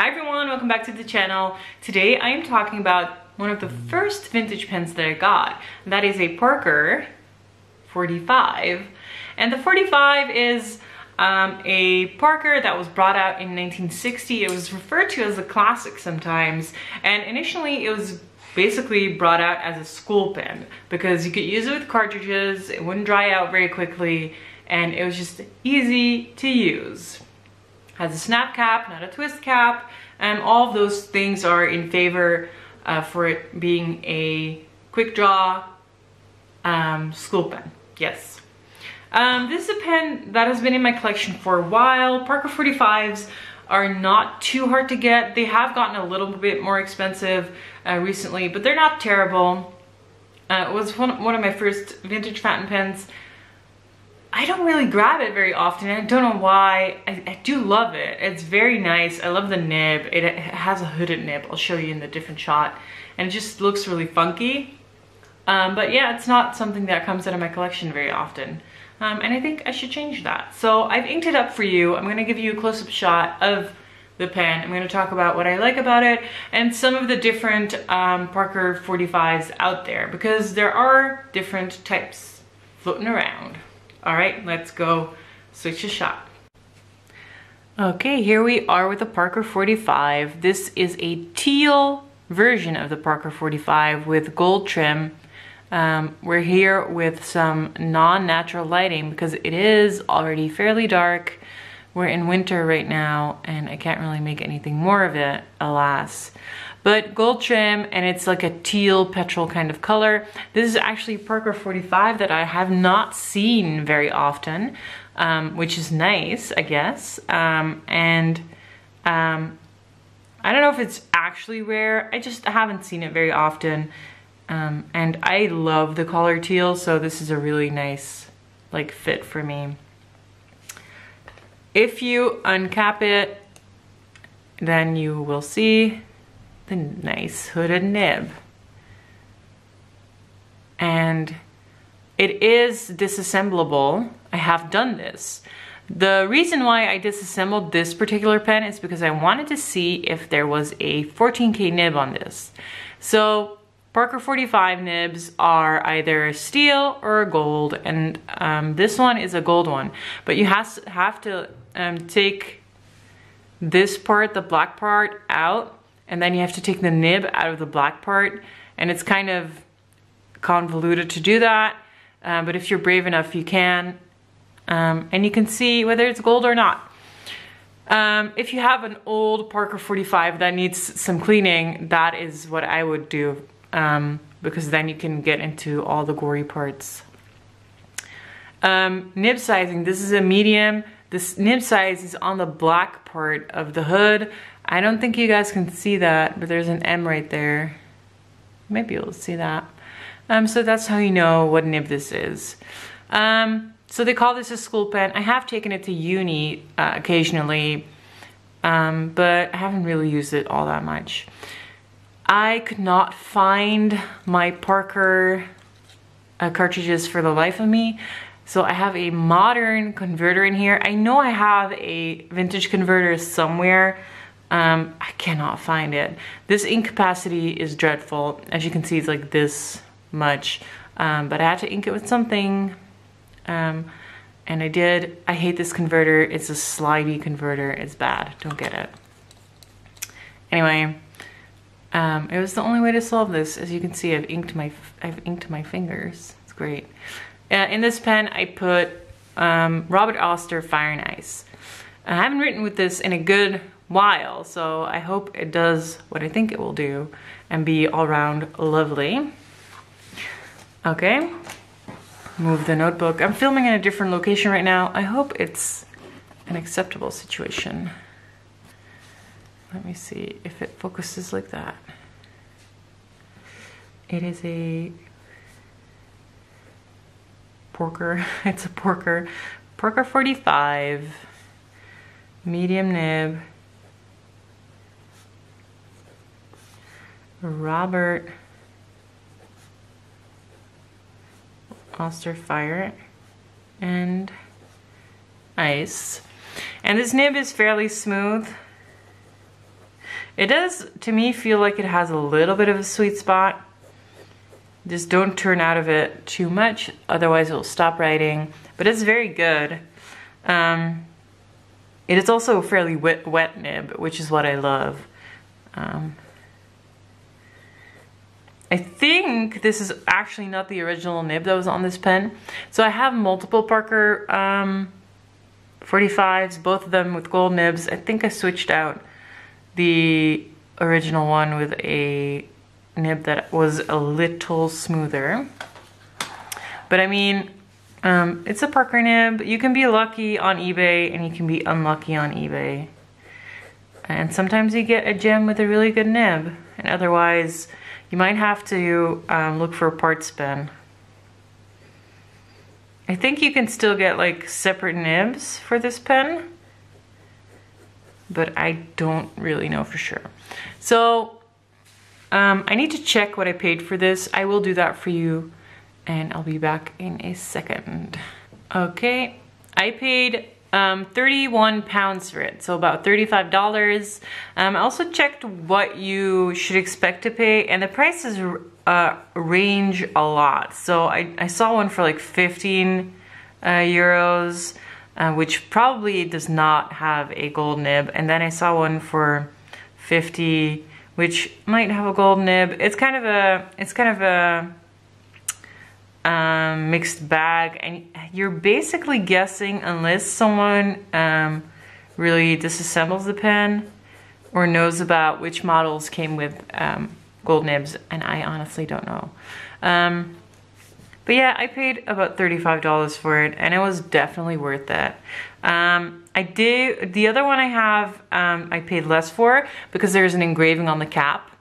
Hi everyone, welcome back to the channel. Today I am talking about one of the first vintage pens that I got. That is a Parker 45. And the 45 is a Parker that was brought out in 1960. It was referred to as a classic sometimes. And initially it was basically brought out as a school pen because you could use it with cartridges, it wouldn't dry out very quickly, and it was just easy to use. Has a snap cap, not a twist cap, and all of those things are in favor for it being a quick draw school pen. Yes. This is a pen that has been in my collection for a while. Parker 45s are not too hard to get. They have gotten a little bit more expensive recently, but they're not terrible. It was one of my first vintage fountain pens. I don't really grab it very often. I don't know why. I do love it. It's very nice. I love the nib. It has a hooded nib. I'll show you in the different shot. And it just looks really funky. But yeah, it's not something that comes out of my collection very often. And I think I should change that. So I've inked it up for you. I'm gonna give you a close-up shot of the pen. I'm gonna talk about what I like about it and some of the different Parker 45s out there, because there are different types floating around. All right, let's go switch the shot. Okay, here we are with the Parker 45. This is a teal version of the Parker 45 with gold trim. We're here with some non-natural lighting because it is already fairly dark. We're in winter right now and I can't really make anything more of it, alas. But gold trim, and it's like a teal petrol kind of color. This is actually Parker 45 that I have not seen very often, which is nice, I guess. I don't know if it's actually rare. I just haven't seen it very often. And I love the color teal, so this is a really nice like fit for me. If you uncap it, then you will see the nice hooded nib. And it is disassemblable. I have done this. The reason why I disassembled this particular pen is because I wanted to see if there was a 14K nib on this. So Parker 45 nibs are either steel or gold, and this one is a gold one. But you have to take this part, the black part, out, and then you have to take the nib out of the black part, and it's kind of convoluted to do that, but if you're brave enough you can, and you can see whether it's gold or not. If you have an old Parker 45 that needs some cleaning, that is what I would do, because then you can get into all the gory parts. Nib sizing, this is a medium. This nib size is on the black part of the hood. I don't think you guys can see that, but there's an M right there. You might be able to see that. So that's how you know what nib this is. So they call this a school pen. I have taken it to uni occasionally, but I haven't really used it all that much. I could not find my Parker cartridges for the life of me. So I have a modern converter in here. I know I have a vintage converter somewhere. I cannot find it. This ink capacity is dreadful. As you can see, it's like this much. But I had to ink it with something. And I did. I hate this converter. It's a slidey converter. It's bad. Don't get it. Anyway, it was the only way to solve this. As you can see, I've inked my fingers. It's great. In this pen, I put Robert Oster Fire and Ice. I haven't written with this in a good while, so I hope it does what I think it will do and be all around lovely. Okay, move the notebook. I'm filming in a different location right now. I hope it's an acceptable situation. Let me see if it focuses like that. It is a Parker, it's a Parker 45, medium nib, Robert Oster Fire and Ice. And this nib is fairly smooth. It does, to me, feel like it has a little bit of a sweet spot. Just don't turn out of it too much, otherwise it will stop writing. But it's very good. It is also a fairly wet nib, which is what I love. I think this is actually not the original nib that was on this pen. So I have multiple Parker 45s, both of them with gold nibs. I think I switched out the original one with a nib that was a little smoother. But I mean, it's a Parker nib. You can be lucky on eBay and you can be unlucky on eBay. And sometimes you get a gem with a really good nib, and otherwise you might have to look for a parts bin. I think you can still get like separate nibs for this pen, but I don't really know for sure. So I need to check what I paid for this. I will do that for you, and I'll be back in a second. Okay, I paid 31 pounds for it, so about $35. I also checked what you should expect to pay, and the prices range a lot. So I saw one for like 15 euros, which probably does not have a gold nib, and then I saw one for 50, which might have a gold nib. It's kind of a mixed bag, and you're basically guessing unless someone really disassembles the pen or knows about which models came with gold nibs, and I honestly don't know. But yeah, I paid about $35 for it, and it was definitely worth it. The other one I have, I paid less for because there's an engraving on the cap.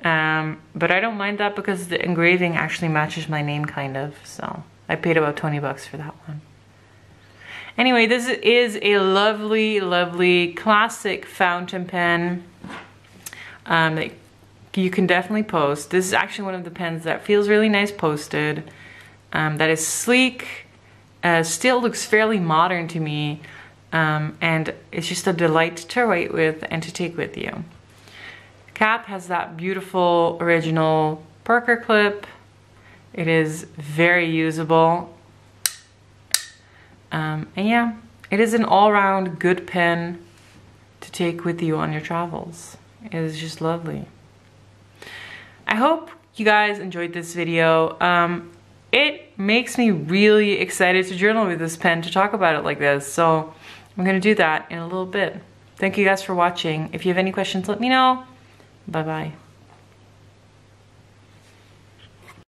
But I don't mind that because the engraving actually matches my name kind of, so I paid about 20 bucks for that one. Anyway, this is a lovely, lovely classic fountain pen that you can definitely post. This is actually one of the pens that feels really nice posted, that is sleek, still looks fairly modern to me, and it's just a delight to write with and to take with you. Cap has that beautiful original Parker clip. It is very usable. And yeah, it is an all-round good pen to take with you on your travels. It is just lovely. I hope you guys enjoyed this video. It makes me really excited to journal with this pen, to talk about it like this. So I'm gonna do that in a little bit. Thank you guys for watching. If you have any questions, let me know. Bye-bye.